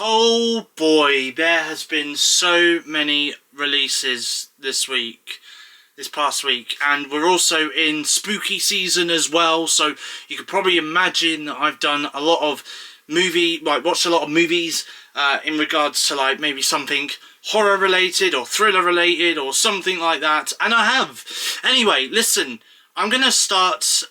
Oh boy, there has been so many releases this past week, and we're also in spooky season as well, so you could probably imagine that I've done a lot of watched a lot of movies in regards to like maybe something horror related or thriller related or something like that, and I have. Anyway, listen, I'm going to start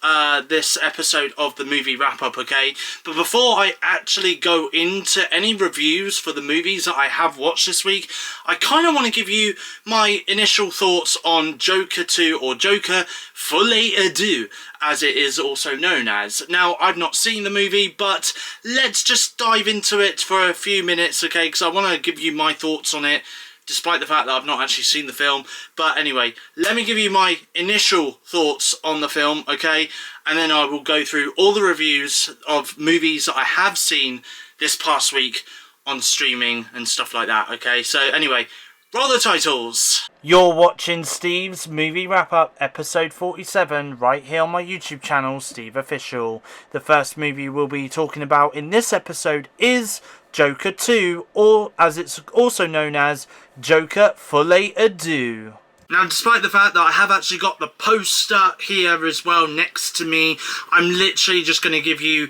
this episode of the movie wrap-up, okay? But before I actually go into any reviews for the movies that I have watched this week, I kind of want to give you my initial thoughts on Joker 2, or Joker Folie à Deux, as it is also known as. Now, I've not seen the movie, but let's just dive into it for a few minutes, okay? Because I want to give you my thoughts on it, despite the fact that I've not actually seen the film. But anyway, let me give you my initial thoughts on the film, okay? And then I will go through all the reviews of movies that I have seen this past week on streaming and stuff like that, okay? So anyway, roll the titles. You're watching Steve's Movie Wrap-Up, episode 47, right here on my YouTube channel, Steve Official. The first movie we'll be talking about in this episode is Joker 2, or as it's also known as, Joker Folie à Deux. Now, despite the fact that I have actually got the poster here as well next to me, I'm literally just going to give you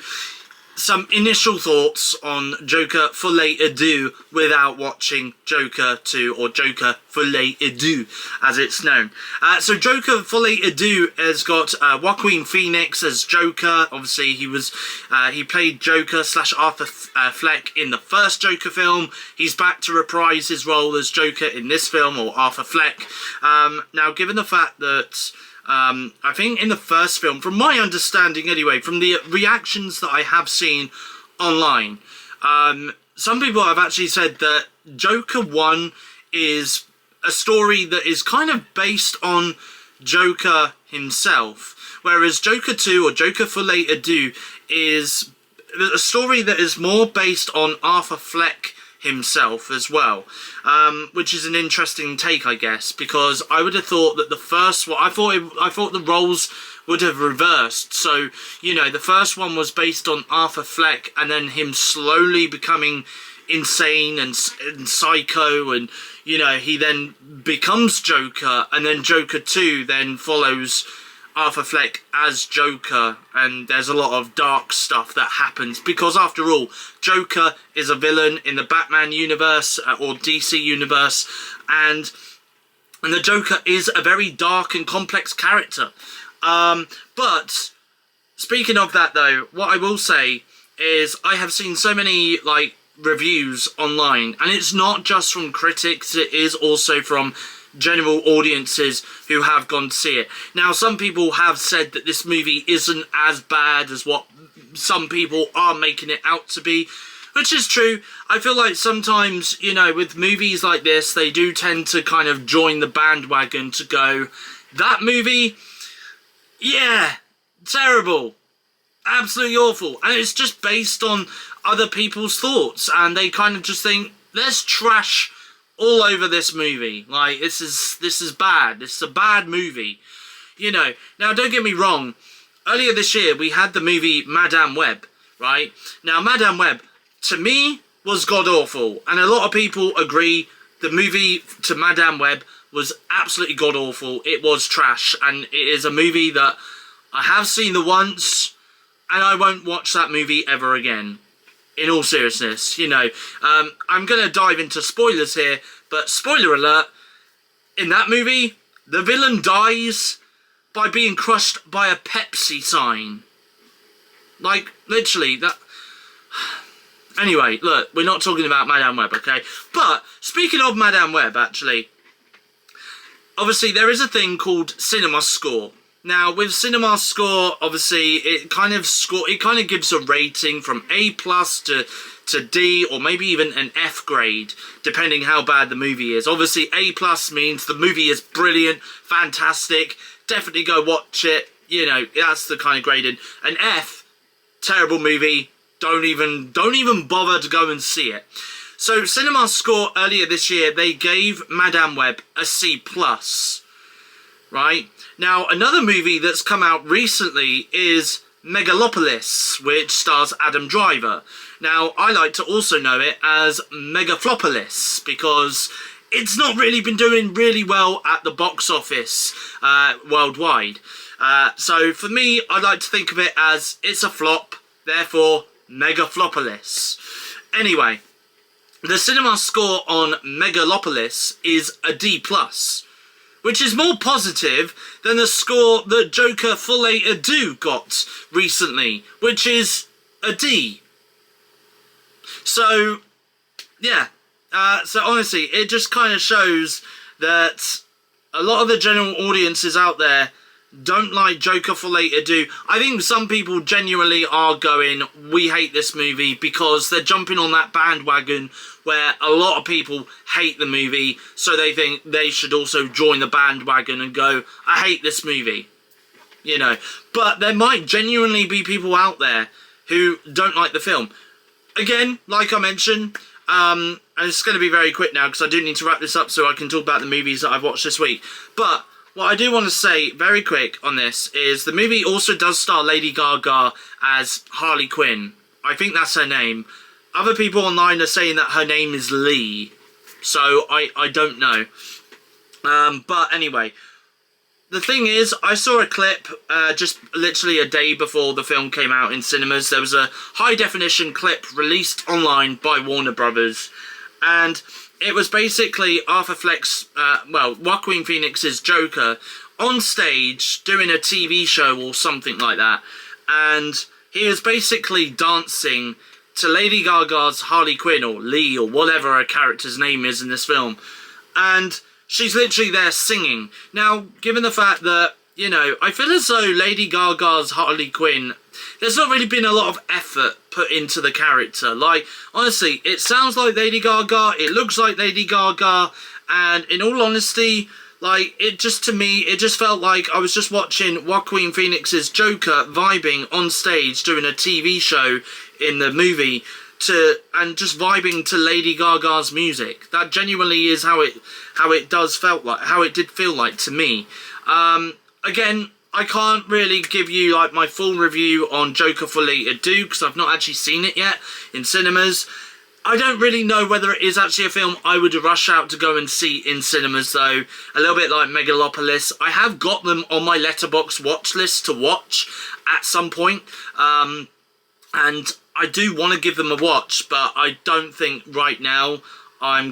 some initial thoughts on Joker Folie à Deux without watching Joker 2, or Joker Folie à Deux as it's known. So Joker Folie à Deux has got Joaquin Phoenix as Joker. Obviously he played Joker / Arthur Fleck in the first Joker film. He's back to reprise his role as Joker in this film, or Arthur Fleck. Now, given the fact that I think in the first film, from my understanding anyway, from the reactions that I have seen online, some people have actually said that Joker 1 is a story that is kind of based on Joker himself, whereas Joker 2, or Joker Folie à Deux, is a story that is more based on Arthur Fleck himself as well, which is an interesting take, I guess, because I would have thought that the first one, I thought the roles would have reversed. So, you know, the first one was based on Arthur Fleck, and then him slowly becoming insane and psycho, and, you know, he then becomes Joker, and then Joker 2 then follows Arthur Fleck as Joker, and there's a lot of dark stuff that happens, because after all, Joker is a villain in the Batman universe, or DC universe, and the Joker is a very dark and complex character. But speaking of that though, what I will say is I have seen so many like reviews online, and it's not just from critics, it is also from general audiences who have gone to see it. Now, some people have said that this movie isn't as bad as what some people are making it out to be, which is true. I feel like sometimes, you know, with movies like this, they do tend to kind of join the bandwagon to go, that movie, yeah, terrible, absolutely awful, and it's just based on other people's thoughts, and they kind of just think, let's trash all over this movie. Like, this is bad. This is a bad movie. You know, now don't get me wrong. Earlier this year, we had the movie Madame Web, right? Now, Madame Web, to me, was god-awful. And a lot of people agree the movie to Madame Web was absolutely god-awful. It was trash. And it is a movie that I have seen the once, and I won't watch that movie ever again. In all seriousness, you know, I'm going to dive into spoilers here, but spoiler alert, in that movie, the villain dies by being crushed by a Pepsi sign. Like, literally, that... Anyway, look, we're not talking about Madame Web, okay? But, speaking of Madame Web, actually, obviously, there is a thing called Cinema Score. Now, with Cinema Score, obviously, it kind of gives a rating from A+ to D, or maybe even an F grade, depending how bad the movie is. Obviously, A+ means the movie is brilliant, fantastic, definitely go watch it, you know, that's the kind of grading. An F, terrible movie, don't even bother to go and see it. So, Cinema Score earlier this year, they gave Madame Web a C+, right? Now, another movie that's come out recently is Megalopolis, which stars Adam Driver. Now, I like to also know it as Megaflopolis, because it's not really been doing really well at the box office worldwide. So for me, I like to think of it as it's a flop, therefore Megaflopolis. Anyway, the cinema score on Megalopolis is a D+, which is more positive than the score that Joker Full A Do got recently, which is a D. So, yeah. So honestly, it just kind of shows that a lot of the general audiences out there don't like Joker Full A Do. I think some people genuinely are going, we hate this movie, because they're jumping on that bandwagon where a lot of people hate the movie, so they think they should also join the bandwagon and go, I hate this movie. You know, but there might genuinely be people out there who don't like the film. Again, like I mentioned, and it's going to be very quick now because I do need to wrap this up so I can talk about the movies that I've watched this week. But what I do want to say very quick on this is the movie also does star Lady Gaga as Harley Quinn. I think that's her name. Other people online are saying that her name is Lee, so I don't know. But anyway, the thing is, I saw a clip just literally a day before the film came out in cinemas. There was a high-definition clip released online by Warner Brothers, and it was basically Arthur Fleck's, Joaquin Phoenix's Joker on stage doing a TV show or something like that, and he was basically dancing to Lady Gaga's Harley Quinn, or Lee, or whatever her character's name is in this film, and she's literally there singing. Now, given the fact that, you know, I feel as though Lady Gaga's Harley Quinn, there's not really been a lot of effort put into the character. Like, honestly, it sounds like Lady Gaga, it looks like Lady Gaga, and in all honesty, like, it just, to me, it just felt like I was just watching Joaquin Phoenix's Joker vibing on stage doing a TV show in the movie, and just vibing to Lady Gaga's music. That genuinely is how it did feel like to me. Again, I can't really give you like my full review on Joker Full A Do because I've not actually seen it yet in cinemas. I don't really know whether it is actually a film I would rush out to go and see in cinemas though. A little bit like Megalopolis. I have got them on my Letterboxd watch list to watch at some point. And I do want to give them a watch, but I don't think right now I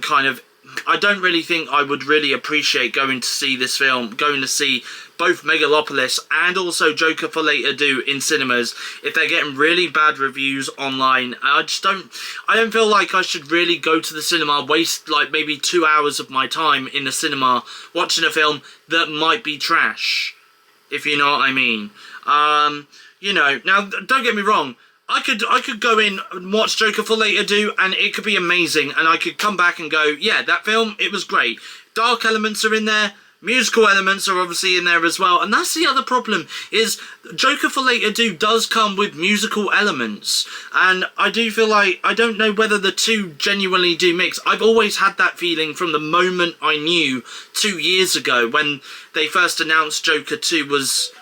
don't really think I would really appreciate going to see this film, going to see both Megalopolis and also Joker Full A Do in cinemas if they're getting really bad reviews online. I don't feel like I should really go to the cinema, waste like maybe 2 hours of my time in the cinema watching a film that might be trash, if you know what I mean. You know, now don't get me wrong, I could go in and watch Joker Full A Do and it could be amazing, and I could come back and go, yeah, that film, it was great. Dark elements are in there, musical elements are obviously in there as well, and that's the other problem, is Joker Full A Do does come with musical elements, and I do feel like, I don't know whether the two genuinely do mix. I've always had that feeling from the moment I knew 2 years ago when they first announced Joker 2 was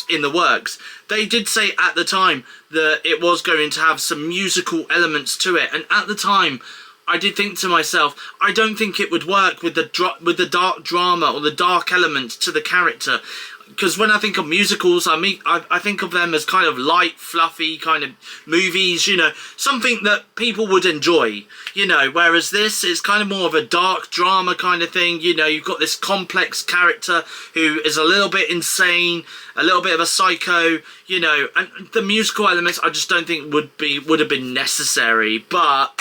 in the works. They did say at the time that it was going to have some musical elements to it, and at the time I did think to myself, I don't think it would work with the dark drama or the dark elements to the character, because when I think of musicals, I think of them as kind of light, fluffy kind of movies, you know, something that people would enjoy, you know, whereas this is kind of more of a dark drama kind of thing. You know, you've got this complex character who is a little bit insane, a little bit of a psycho, you know, and the musical elements I just don't think would have been necessary, but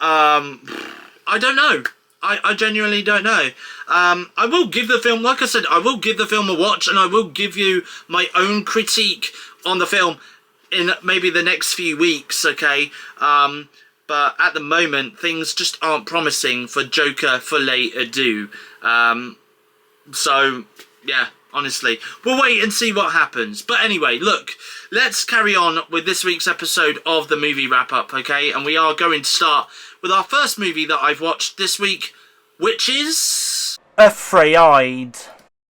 I don't know. I genuinely don't know. I will give the film, like I said, I will give the film a watch, and I will give you my own critique on the film in maybe the next few weeks, okay? But at the moment, things just aren't promising for Joker Full A Do. So, yeah, honestly, we'll wait and see what happens. But anyway, look, let's carry on with this week's episode of the movie wrap-up, okay? And we are going to start with our first movie that I've watched this week, which is Afraid.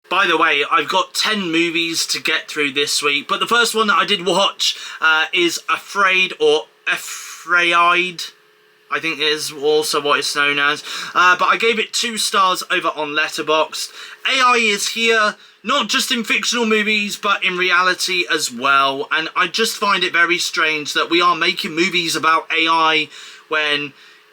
By the way, I've got 10 movies to get through this week, but the first one that I did watch is Afraid, or Afraid, I think is also what it's known as. But I gave it 2 stars over on Letterboxd. AI is here, not just in fictional movies, but in reality as well. And I just find it very strange that we are making movies about AI when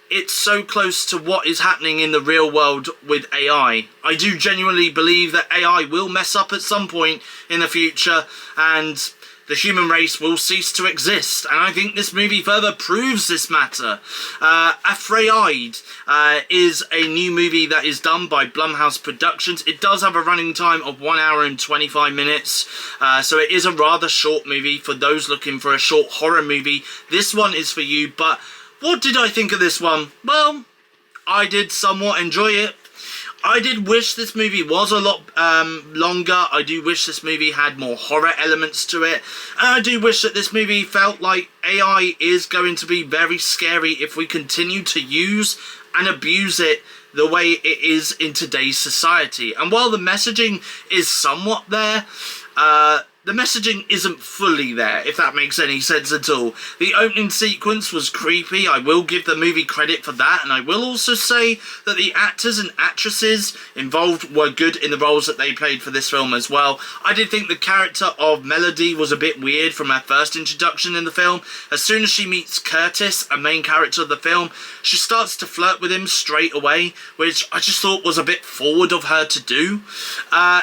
it's so close to what is happening in the real world with AI. I do genuinely believe that AI will mess up at some point in the future, and the human race will cease to exist, and I think this movie further proves this matter. Afraid is a new movie that is done by Blumhouse Productions. It does have a running time of 1 hour and 25 minutes, so it is a rather short movie for those looking for a short horror movie. This one is for you, but what did I think of this one? Well, I did somewhat enjoy it. I did wish this movie was a lot longer. I do wish this movie had more horror elements to it. And I do wish that this movie felt like AI is going to be very scary if we continue to use and abuse it the way it is in today's society. And while the messaging is somewhat there, the messaging isn't fully there, if that makes any sense at all. The opening sequence was creepy. I will give the movie credit for that, and I will also say that the actors and actresses involved were good in the roles that they played for this film as well. I did think the character of Melody was a bit weird from her first introduction in the film. As soon as she meets Curtis, a main character of the film, she starts to flirt with him straight away, which I just thought was a bit forward of her to do.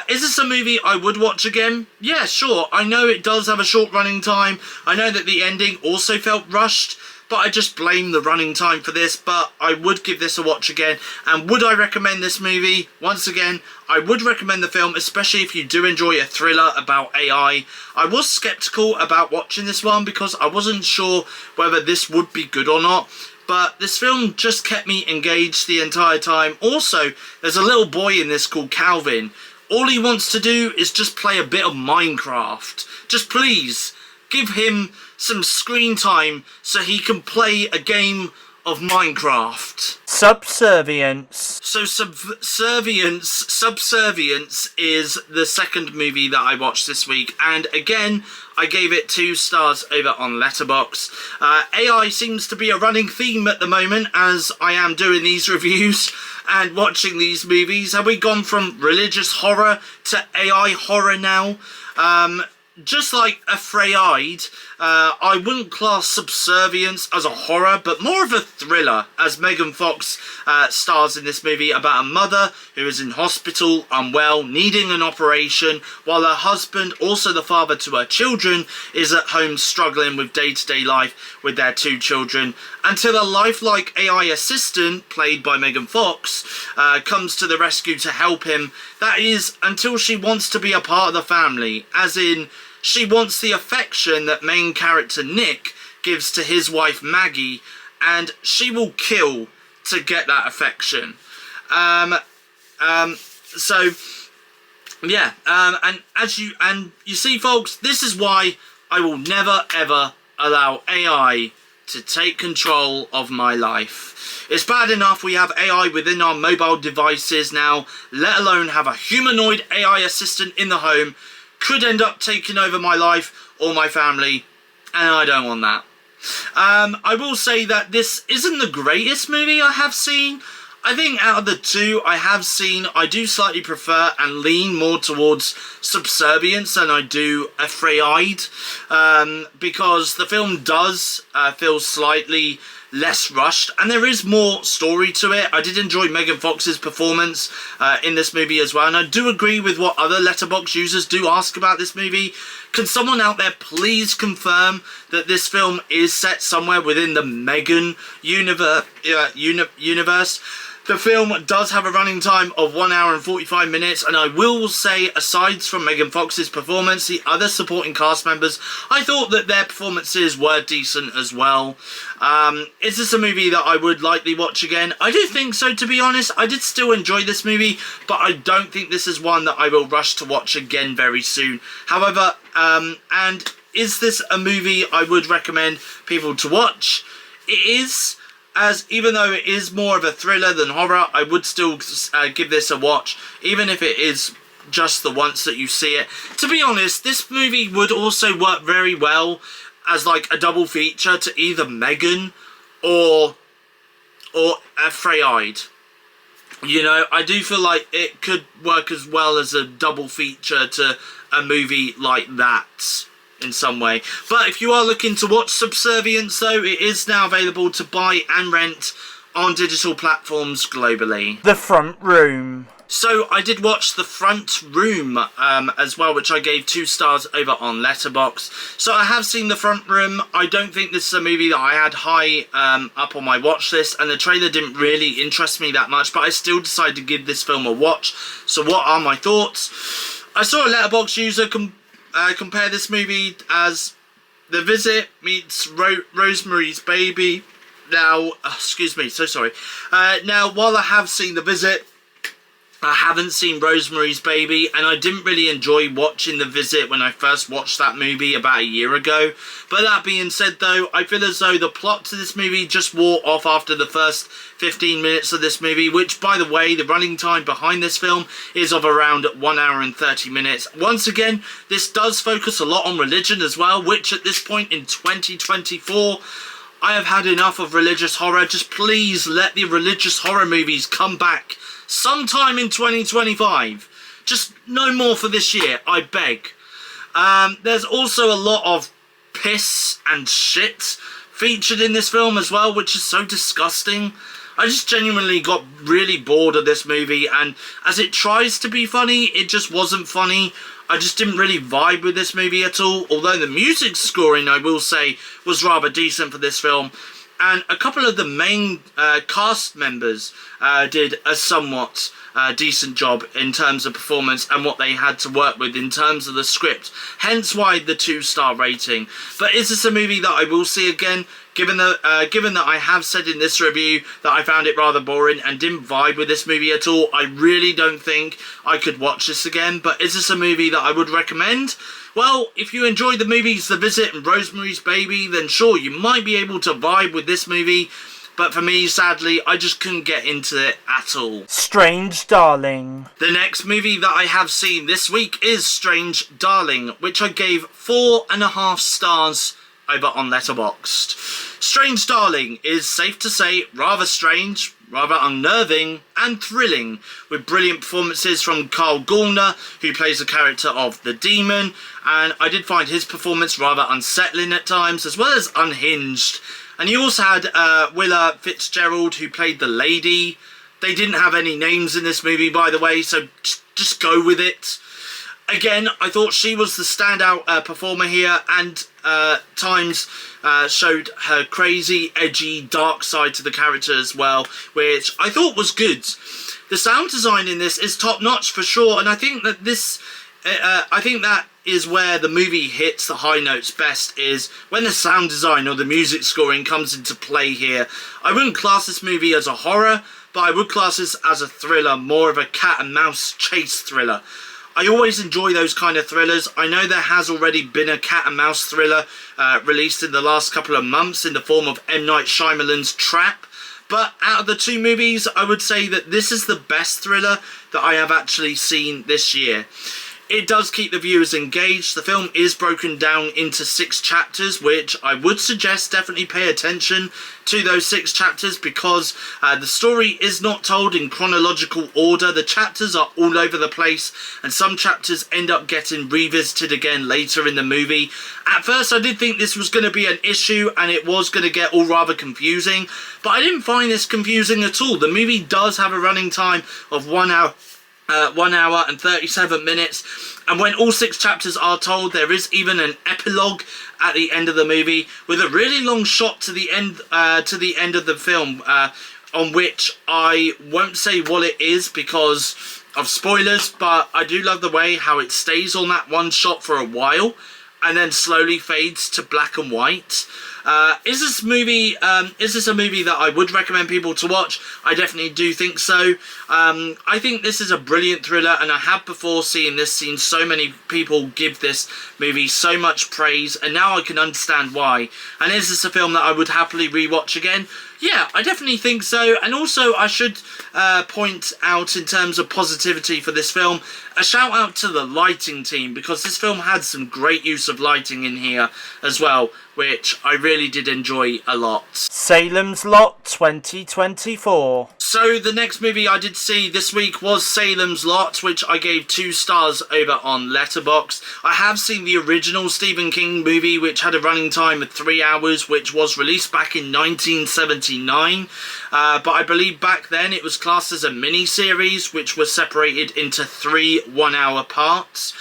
Is this a movie I would watch again? Yeah, sure. I know it does have a short running time. I know that the ending also felt rushed, but I just blame the running time for this. But I would give this a watch again. And would I recommend this movie? Once again, I would recommend the film, especially if you do enjoy a thriller about AI. I was skeptical about watching this one because I wasn't sure whether this would be good or not. But this film just kept me engaged the entire time. Also, there's a little boy in this called Calvin. All he wants to do is just play a bit of Minecraft. Just please, give him some screen time so he can play a game of Minecraft. Subservience. So Subservience is the second movie that I watched this week, and again, I gave it 2 stars over on Letterboxd. AI seems to be a running theme at the moment as I am doing these reviews and watching these movies. Have we gone from religious horror to AI horror now? Just like Afraid, I wouldn't class Subservience as a horror, but more of a thriller, as Megan Fox stars in this movie about a mother who is in hospital, unwell, needing an operation, while her husband, also the father to her children, is at home struggling with day-to-day life with their 2 children, until a lifelike AI assistant, played by Megan Fox, comes to the rescue to help him. That is, until she wants to be a part of the family, as in, she wants the affection that main character Nick gives to his wife Maggie, and she will kill to get that affection. And you see, folks, this is why I will never ever allow AI to take control of my life. It's bad enough we have AI within our mobile devices now, let alone have a humanoid AI assistant in the home. Could end up taking over my life or my family, and I don't want that. I will say that this isn't the greatest movie I have seen. I think out of the 2 I have seen, I do slightly prefer and lean more towards Subservience than I do Afraid, because the film does feel slightly less rushed, and there is more story to it. I did enjoy Megan Fox's performance in this movie as well, and I do agree with what other Letterboxd users do ask about this movie. Can someone out there please confirm that this film is set somewhere within the Megan universe? The film does have a running time of 1 hour and 45 minutes, and I will say, aside from Megan Fox's performance, the other supporting cast members, I thought that their performances were decent as well. Is this a movie that I would likely watch again? I do think so, to be honest. I did still enjoy this movie, but I don't think this is one that I will rush to watch again very soon. However, and is this a movie I would recommend people to watch? It is. As even though it is more of a thriller than horror, I would still give this a watch, even if it is just the once that you see it. To be honest, this movie would also work very well as like a double feature to either Megan or Frey-Eyed. You know, I do feel like it could work as well as a double feature to a movie like that in some way. But if you are looking to watch Subservience, though, it is now available to buy and rent on digital platforms globally. The Front Room. So I did watch The Front Room as well, which I gave 2 stars over on Letterboxd. So I have seen The Front Room. I don't think this is a movie that I had high up on my watch list, and the trailer didn't really interest me that much, but I still decided to give this film a watch. So what are my thoughts? I saw a Letterboxd user compare this movie as The Visit meets Rosemary's Baby. Now, excuse me, so sorry. Now, while I have seen The Visit, I haven't seen Rosemary's Baby, and I didn't really enjoy watching The Visit when I first watched that movie about a year ago. But that being said, though, I feel as though the plot to this movie just wore off after the first 15 minutes of this movie, which, by the way, the running time behind this film is of around 1 hour and 30 minutes. Once again, this does focus a lot on religion as well, which at this point in 2024... I have had enough of religious horror. Just please let the religious horror movies come back sometime in 2025. Just no more for this year, I beg. There's also a lot of piss and shit featured in this film as well, which is so disgusting. I just genuinely got really bored of this movie, and as it tries to be funny, it just wasn't funny. I just didn't really vibe with this movie at all, although the music scoring, I will say, was rather decent for this film. And a couple of the main cast members did a somewhat decent job in terms of performance and what they had to work with in terms of the script. Hence why the 2-star rating. But is this a movie that I will see again? Given that I have said in this review that I found it rather boring and didn't vibe with this movie at all, I really don't think I could watch this again. But is this a movie that I would recommend? Well, if you enjoyed the movies The Visit and Rosemary's Baby, then sure, you might be able to vibe with this movie. But for me, sadly, I just couldn't get into it at all. Strange Darling. The next movie that I have seen this week is Strange Darling, which I gave 4.5 stars over on Letterboxd. Strange Darling is, safe to say, rather strange, rather unnerving and thrilling, with brilliant performances from Carl Gallner, who plays the character of the Demon, and I did find his performance rather unsettling at times, as well as unhinged. And you also had Willa Fitzgerald, who played the Lady. They didn't have any names in this movie, by the way, so just go with it. Again, I thought she was the standout performer here, and times showed her crazy, edgy, dark side to the character as well, which I thought was good. The sound design in this is top-notch for sure, and I think that that is where the movie hits the high notes best, is when the sound design or the music scoring comes into play here. I wouldn't class this movie as a horror, but I would class this as a thriller, more of a cat and mouse chase thriller. I always enjoy those kind of thrillers. I know there has already been a cat and mouse thriller released in the last couple of months in the form of M. Night Shyamalan's Trap. But out of the 2 movies, I would say that this is the best thriller that I have actually seen this year. It does keep the viewers engaged. The film is broken down into 6 chapters, which I would suggest definitely pay attention to those 6 chapters, because the story is not told in chronological order. The chapters are all over the place, and some chapters end up getting revisited again later in the movie. At first I did think this was going to be an issue and it was going to get all rather confusing, but I didn't find this confusing at all. The movie does have a running time of 1 hour. 1 hour and 37 minutes, and when all 6 chapters are told, there is even an epilogue at the end of the movie with a really long shot to the end of the film, on which I won't say what it is because of spoilers, but I do love the way how it stays on that one shot for a while and then slowly fades to black and white. Is this a movie that I would recommend people to watch? I definitely do think so. I think this is a brilliant thriller, and I have before seen so many people give this movie so much praise, and now I can understand why. And is this a film that I would happily rewatch again? Yeah, I definitely think so. And also, I should point out, in terms of positivity for this film, a shout out to the lighting team, because this film had some great use of lighting in here as well, which I really did enjoy a lot. Salem's Lot 2024. So the next movie I did see this week was Salem's Lot, which I gave 2 stars over on Letterboxd. I have seen the original Stephen King movie, which had a running time of 3 hours, which was released back in 1979. But I believe back then it was classed as a mini-series, which was separated into 3 one-hour parts.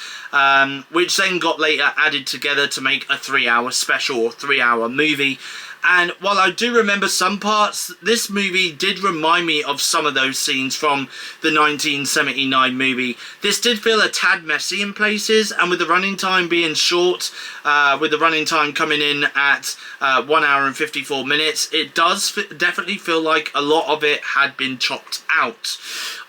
Which then got later added together to make a 3-hour special or 3-hour movie. And while I do remember some parts, this movie did remind me of some of those scenes from the 1979 movie. This did feel a tad messy in places, and with the running time being short, with the running time coming in at 1 hour and 54 minutes, it does definitely feel like a lot of it had been chopped out.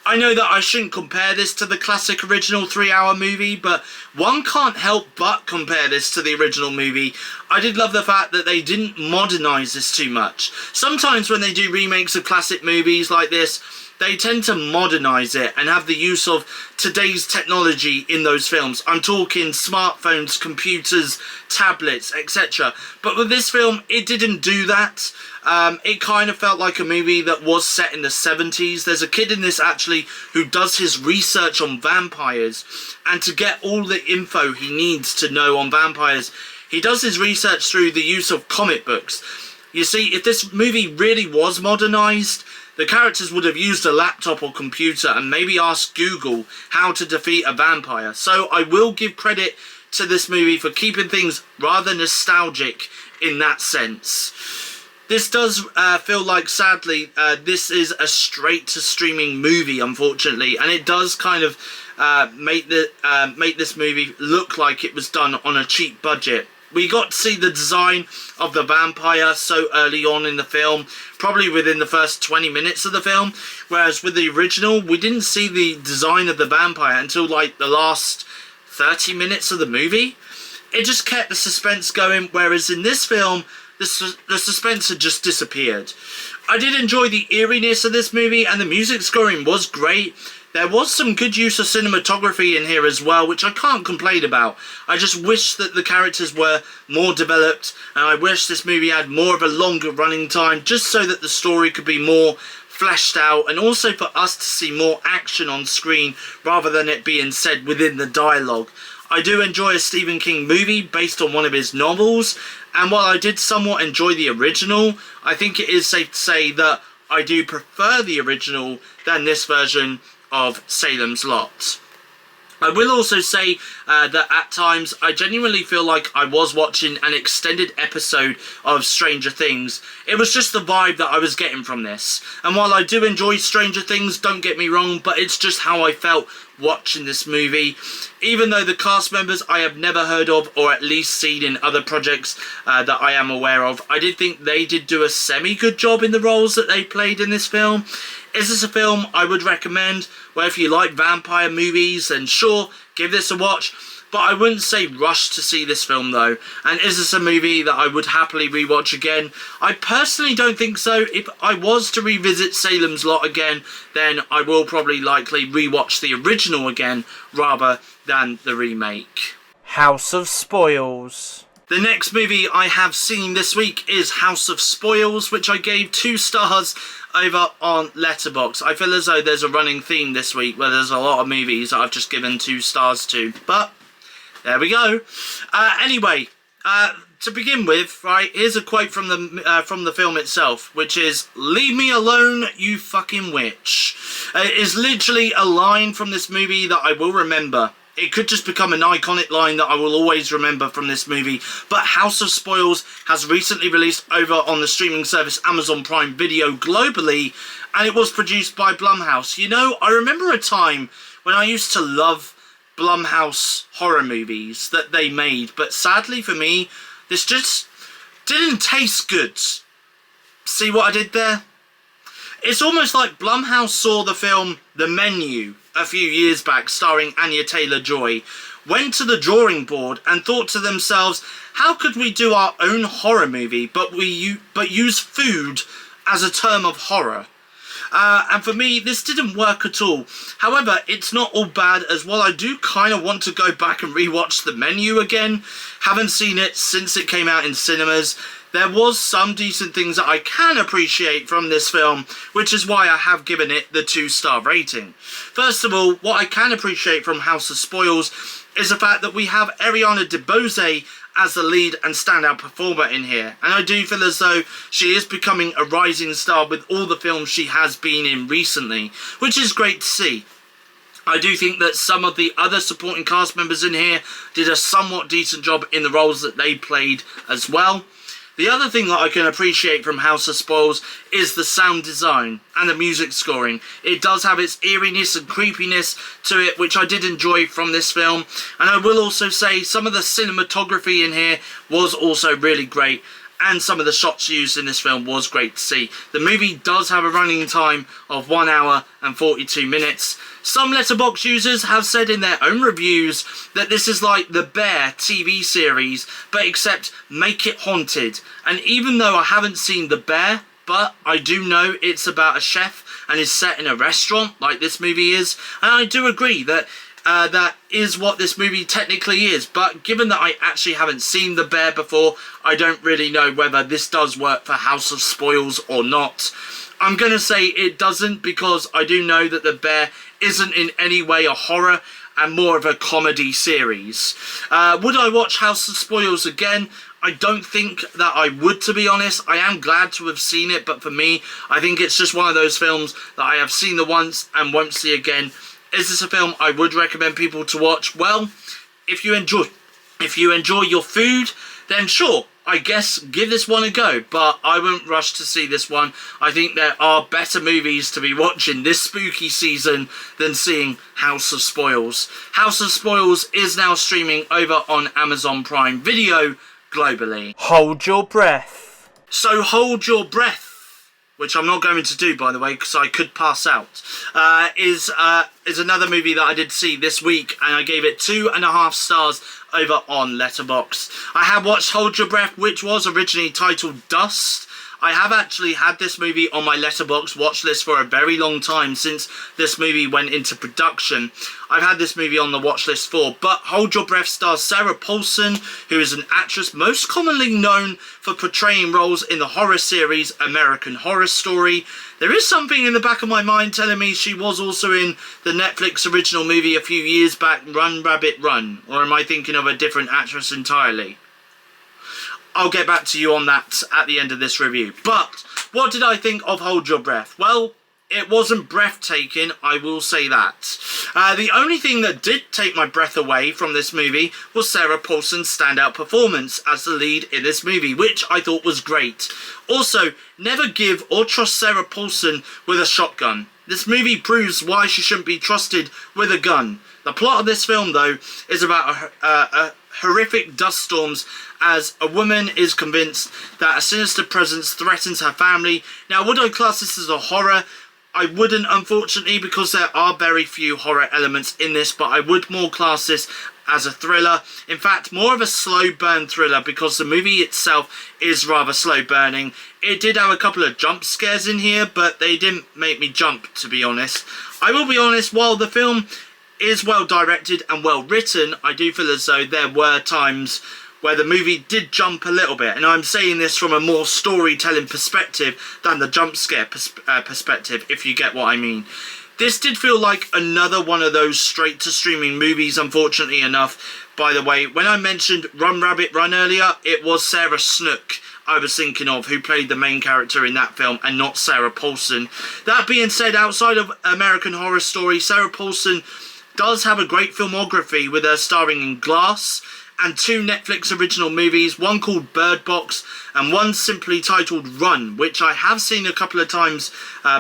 I know that I shouldn't compare this to the classic original 3-hour movie, but one can't help but compare this to the original movie. I did love the fact that they didn't modernise this too much. Sometimes when they do remakes of classic movies like this, they tend to modernise it and have the use of today's technology in those films. I'm talking smartphones, computers, tablets, etc. But with this film, it didn't do that. It kind of felt like a movie that was set in the 70s. There's a kid in this actually who does his research on vampires, and to get all the info he needs to know on vampires, he does his research through the use of comic books. You see, if this movie really was modernised, the characters would have used a laptop or computer and maybe asked Google how to defeat a vampire. So I will give credit to this movie for keeping things rather nostalgic in that sense. This does feel like, sadly, this is a straight-to-streaming movie, unfortunately, and it does kind of make this movie look like it was done on a cheap budget. We got to see the design of the vampire so early on in the film, probably within the first 20 minutes of the film, whereas with the original, we didn't see the design of the vampire until like the last 30 minutes of the movie. It just kept the suspense going, whereas in this film, the suspense had just disappeared. I did enjoy the eeriness of this movie, and the music scoring was great. There was some good use of cinematography in here as well, which I can't complain about. I just wish that the characters were more developed, and I wish this movie had more of a longer running time, just so that the story could be more fleshed out, and also for us to see more action on screen rather than it being said within the dialogue. I do enjoy a Stephen King movie based on one of his novels, and while I did somewhat enjoy the original, I think it is safe to say that I do prefer the original than this version of Salem's Lot. I will also say that at times I genuinely feel like I was watching an extended episode of Stranger Things. It was just the vibe that I was getting from this. And while I do enjoy Stranger Things, don't get me wrong, but it's just how I felt watching this movie. Even though the cast members I have never heard of, or at least seen in other projects that I am aware of, I did think they did do a semi-good job in the roles that they played in this film. Is this a film I would recommend? Well, if you like vampire movies, then sure, give this a watch. But I wouldn't say rush to see this film though. And is this a movie that I would happily rewatch again? I personally don't think so. If I was to revisit Salem's Lot again, then I will probably likely rewatch the original again rather than the remake. House of Spoils. The next movie I have seen this week is House of Spoils, which I gave 2 stars over on Letterboxd. I feel as though there's a running theme this week where there's a lot of movies that I've just given 2 stars to, but there we go. Anyway, to begin with, right, here's a quote from the film itself, which is, "Leave me alone, you fucking witch." It is literally a line from this movie that I will remember. It could just become an iconic line that I will always remember from this movie. But House of Spoils has recently released over on the streaming service Amazon Prime Video globally, and it was produced by Blumhouse. You know, I remember a time when I used to love Blumhouse horror movies that they made, but sadly for me, this just didn't taste good. See what I did there? It's almost like Blumhouse saw the film The Menu a few years back, starring Anya Taylor-Joy, went to the drawing board and thought to themselves, how could we do our own horror movie but use food as a term of horror? And for me, this didn't work at all. However, it's not all bad, as well. I do kind of want to go back and rewatch The Menu again. Haven't seen it since it came out in cinemas. There was some decent things that I can appreciate from this film, which is why I have given it the 2-star rating. First of all, what I can appreciate from House of Spoils is the fact that we have Ariana DeBose as the lead and standout performer in here, and I do feel as though she is becoming a rising star with all the films she has been in recently, which is great to see. I do think that some of the other supporting cast members in here did a somewhat decent job in the roles that they played as well. The other thing that I can appreciate from House of Spoils is the sound design and the music scoring. It does have its eeriness and creepiness to it, which I did enjoy from this film. And I will also say some of the cinematography in here was also really great. And some of the shots used in this film was great to see. The movie does have a running time of 1 hour and 42 minutes. Some Letterboxd users have said in their own reviews that this is like the Bear TV series, but except make it haunted. And even though I haven't seen The Bear, but I do know it's about a chef and is set in a restaurant like this movie is, and I do agree that that is what this movie technically is. But given that I actually haven't seen The Bear before, I don't really know whether this does work for House of Spoils or not. I'm going to say it doesn't, because I do know that The Bear isn't in any way a horror and more of a comedy series. Would I watch House of Spoils again? I don't think that I would, to be honest. I am glad to have seen it, but for me, I think it's just one of those films that I have seen the once and won't see again. Is this a film I would recommend people to watch? Well, if you enjoy your food, then sure, I guess give this one a go, but I won't rush to see this one. I think there are better movies to be watching this spooky season than seeing House of Spoils. House of Spoils is now streaming over on Amazon Prime Video globally. Hold your breath. So hold your breath, which I'm not going to do, by the way, because I could pass out, is another movie that I did see this week, and I gave it 2.5 stars over on Letterboxd. I have watched Hold Your Breath, which was originally titled Dust. I have actually had this movie on my Letterboxd watch list for a very long time, since this movie went into production. I've had this movie on the watch list for, but Hold Your Breath stars Sarah Paulson, who is an actress most commonly known for portraying roles in the horror series American Horror Story. There is something in the back of my mind telling me she was also in the Netflix original movie a few years back, Run Rabbit Run, or am I thinking of a different actress entirely? I'll get back to you on that at the end of this review. But what did I think of Hold Your Breath? Well, it wasn't breathtaking, I will say that. The only thing that did take my breath away from this movie was Sarah Paulson's standout performance as the lead in this movie, which I thought was great. Also, never give or trust Sarah Paulson with a shotgun. This movie proves why she shouldn't be trusted with a gun. The plot of this film, though, is about a horrific dust storms as a woman is convinced that a sinister presence threatens her family. Now, would I class this as a horror? I wouldn't, unfortunately, because there are very few horror elements in this, but I would more class this as a thriller. In fact, more of a slow burn thriller, because the movie itself is rather slow burning. It did have a couple of jump scares in here, but they didn't make me jump, to be honest. I will be honest, while the film is well directed and well written, I do feel as though there were times where the movie did jump a little bit, and I'm saying this from a more storytelling perspective than the jump scare perspective, if you get what I mean. This did feel like another one of those straight to streaming movies, unfortunately enough. By the way, when I mentioned Run Rabbit Run earlier, it was Sarah Snook I was thinking of, who played the main character in that film, and not Sarah Paulson. That being said, outside of American Horror Story, Sarah Paulson does have a great filmography, with her starring in Glass and 2 Netflix original movies, one called Bird Box and one simply titled Run, which I have seen a couple of times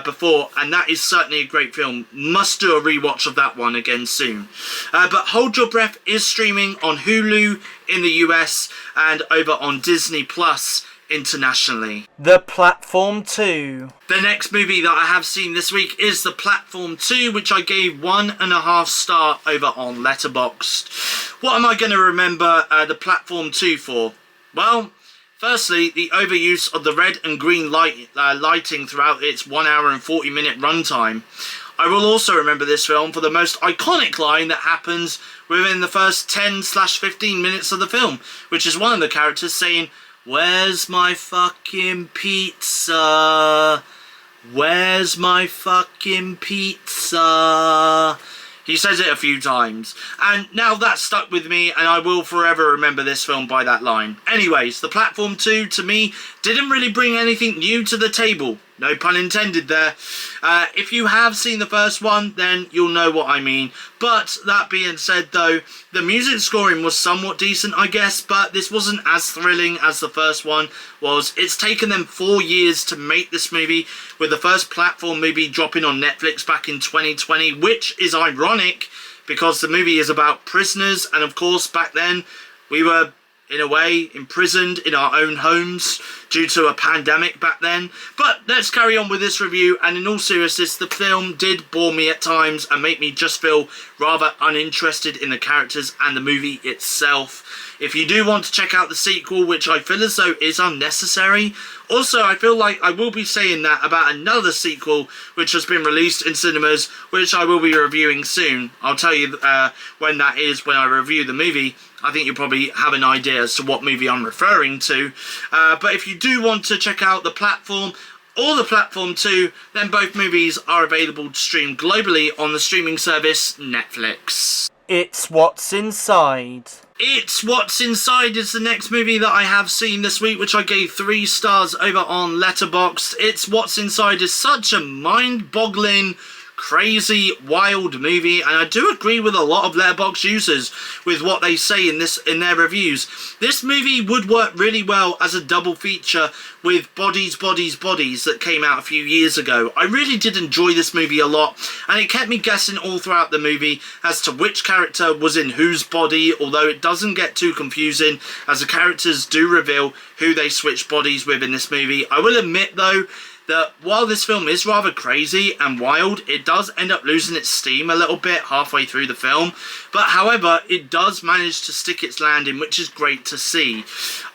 before, and that is certainly a great film. Must do a rewatch of that one again soon. But Hold Your Breath is streaming on Hulu in the US and over on Disney Plus internationally. The Platform 2. The next movie that I have seen this week is The Platform 2, which I gave 1.5 star over on Letterboxd. What am I going to remember The Platform 2 for? Well, firstly, the overuse of the red and green lighting throughout its 1 hour and 40 minute runtime. I will also remember this film for the most iconic line that happens within the first 10/15 minutes of the film, which is one of the characters saying, "Where's my fucking pizza? Where's my fucking pizza?" He says it a few times, and now that's stuck with me, and I will forever remember this film by that line. Anyways, The Platform 2, to me, didn't really bring anything new to the table. No pun intended there. If you have seen the first one, then you'll know what I mean. But that being said, though, the music scoring was somewhat decent, I guess, but this wasn't as thrilling as the first one was. It's taken them 4 years to make this movie, with the first Platform movie dropping on Netflix back in 2020, which is ironic because the movie is about prisoners, and of course, back then, we were, in a way, imprisoned in our own homes due to a pandemic back then. But let's carry on with this review, and in all seriousness, the film did bore me at times and make me just feel rather uninterested in the characters and the movie itself. If you do want to check out the sequel, which I feel as though is unnecessary. Also, I feel like I will be saying that about another sequel which has been released in cinemas, which I will be reviewing soon. I'll tell you when that is when I review the movie. I think you'll probably have an idea as to what movie I'm referring to. But if you do want to check out The Platform or The Platform 2, then both movies are available to stream globally on the streaming service Netflix. It's What's Inside. It's What's Inside is the next movie that I have seen this week, which I gave 3 stars over on Letterboxd. It's What's Inside is such a mind-boggling, crazy, wild movie, and I do agree with a lot of Letterboxd users with what they say in their reviews. This movie would work really well as a double feature with Bodies, Bodies, Bodies that came out a few years ago. I really did enjoy this movie a lot, and it kept me guessing all throughout the movie as to which character was in whose body, although it doesn't get too confusing as the characters do reveal who they switch bodies with in this movie. I will admit though that while this film is rather crazy and wild, it does end up losing its steam a little bit halfway through the film. But however, it does manage to stick its landing, which is great to see.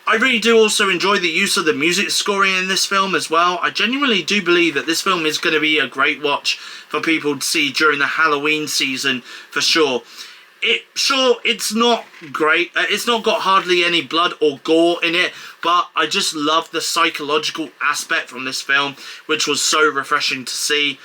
I really do also enjoy the use of the music scoring in this film as well. I genuinely do believe that this film is going to be a great watch for people to see during the Halloween season for sure. It's not great. It's not got hardly any blood or gore in it, but I just love the psychological aspect from this film, which was so refreshing to see.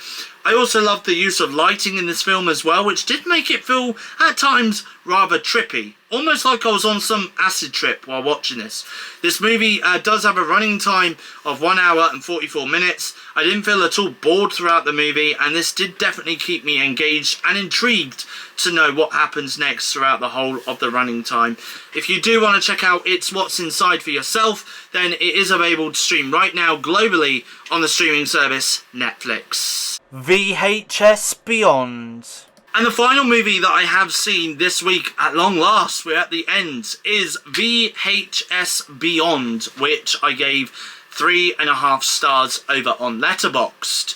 I also love the use of lighting in this film as well, which did make it feel, at times, rather trippy. Almost like I was on some acid trip while watching this. This movie does have a running time of 1 hour and 44 minutes. I didn't feel at all bored throughout the movie, and this did definitely keep me engaged and intrigued to know what happens next throughout the whole of the running time. If you do want to check out It's What's Inside for yourself, then it is available to stream right now globally on the streaming service Netflix. VHS Beyond. And the final movie that I have seen this week, at long last, we're at the end, is VHS Beyond, which I gave 3.5 stars over on Letterboxd.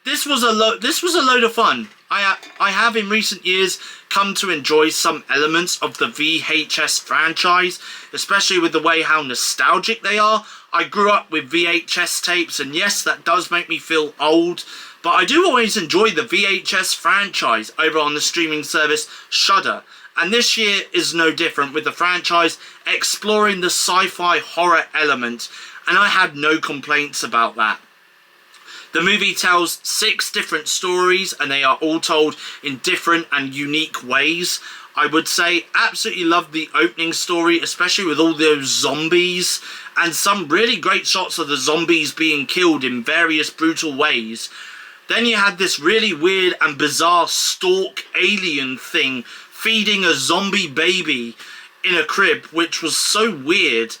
This was a load of fun. I have in recent years come to enjoy some elements of the VHS franchise, especially with the way how nostalgic they are. I grew up with VHS tapes, and yes, that does make me feel old, but I do always enjoy the VHS franchise over on the streaming service Shudder. And this year is no different, with the franchise exploring the sci-fi horror element, and I had no complaints about that. The movie tells 6 different stories, and they are all told in different and unique ways. I would say absolutely loved the opening story, especially with all those zombies, and some really great shots of the zombies being killed in various brutal ways. Then you had this really weird and bizarre stalk alien thing feeding a zombie baby in a crib, which was so weird.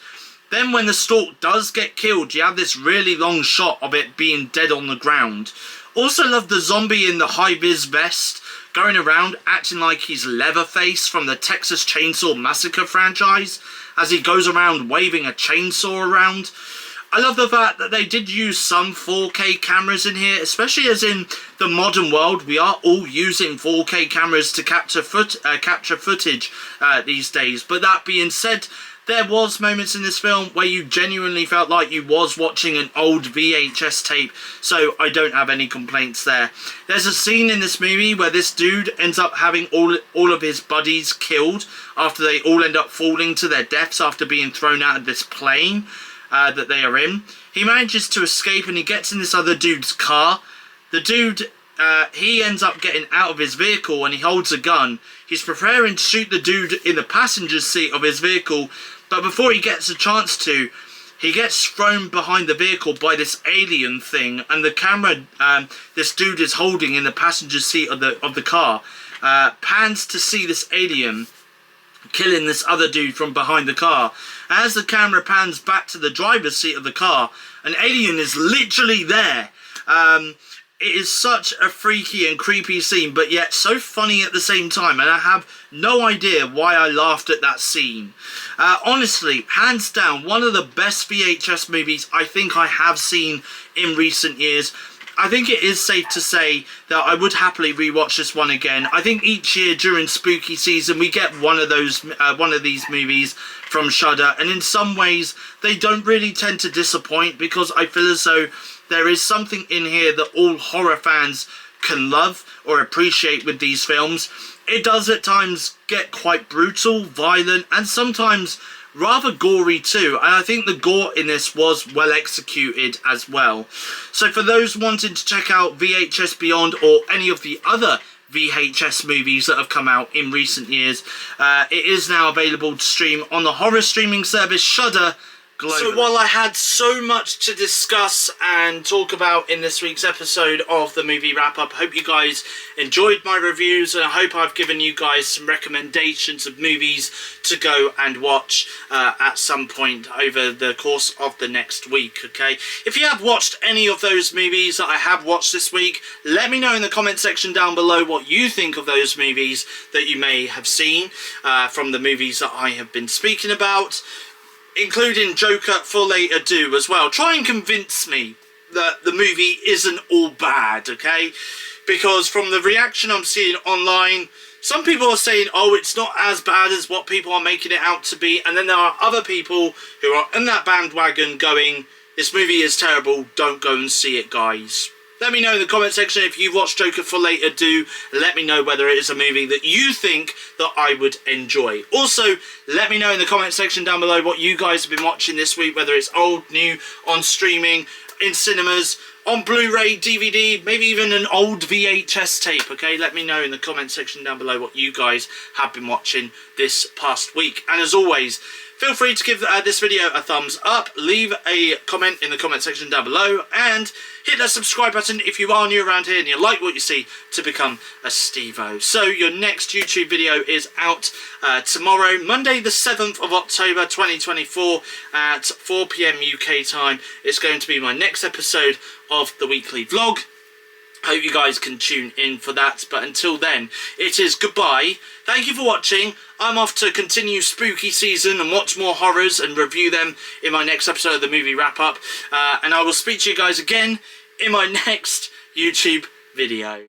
Then when the stalk does get killed, you have this really long shot of it being dead on the ground. Also love the zombie in the high-vis vest going around acting like he's Leatherface from the Texas Chainsaw Massacre franchise, as he goes around waving a chainsaw around. I love the fact that they did use some 4K cameras in here, especially as in the modern world, we are all using 4K cameras to capture footage these days. But that being said, there was moments in this film where you genuinely felt like you was watching an old VHS tape, so I don't have any complaints there. There's a scene in this movie where this dude ends up having all of his buddies killed after they all end up falling to their deaths after being thrown out of this plane that they are in. He manages to escape and he gets in this other dude's car. The dude, he ends up getting out of his vehicle and he holds a gun. He's preparing to shoot the dude in the passenger seat of his vehicle, but before he gets a chance to, he gets thrown behind the vehicle by this alien thing, and the camera this dude is holding in the passenger seat of the car pans to see this alien killing this other dude from behind the car. As the camera pans back to the driver's seat of the car, an alien is literally there. It is such a freaky and creepy scene, but yet so funny at the same time, and I have no idea why I laughed at that scene. Honestly, hands down, one of the best VHS movies I think I have seen in recent years. I think it is safe to say that I would happily rewatch this one again. I think each year during spooky season we get one of these movies from Shudder, and in some ways they don't really tend to disappoint, because I feel as though there is something in here that all horror fans can love or appreciate with these films. It does at times get quite brutal, violent, and sometimes rather gory too, and I think the gore in this was well executed as well. So for those wanting to check out VHS Beyond or any of the other VHS movies that have come out in recent years, it is now available to stream on the horror streaming service Shudder globally. So while I had so much to discuss and talk about in this week's episode of the movie wrap up, I hope you guys enjoyed my reviews, and I hope I've given you guys some recommendations of movies to go and watch at some point over the course of the next week, okay? If you have watched any of those movies that I have watched this week, let me know in the comment section down below what you think of those movies that you may have seen from the movies that I have been speaking about, including Joker for Later Do as well. Try and convince me that the movie isn't all bad, okay? Because from the reaction I'm seeing online, some people are saying, oh, it's not as bad as what people are making it out to be, and then there are other people who are in that bandwagon going, this movie is terrible, don't go and see it, guys. Let me know in the comment section if you've watched Joker for Later Do. Let me know whether it is a movie that you think that I would enjoy. Also, let me know in the comment section down below what you guys have been watching this week, whether it's old, new, on streaming, in cinemas, on Blu-ray, DVD, maybe even an old VHS tape, okay? Let me know in the comment section down below what you guys have been watching this past week. And as always, feel free to give this video a thumbs up, leave a comment in the comment section down below, and hit that subscribe button if you are new around here and you like what you see to become a Stevo. So your next YouTube video is out tomorrow, Monday the 7th of October 2024 at 4 PM UK time. It's going to be my next episode of the weekly vlog. Hope you guys can tune in for that, but until then, it is goodbye. Thank you for watching. I'm off to continue spooky season and watch more horrors and review them in my next episode of the movie wrap up, and I will speak to you guys again in my next YouTube video.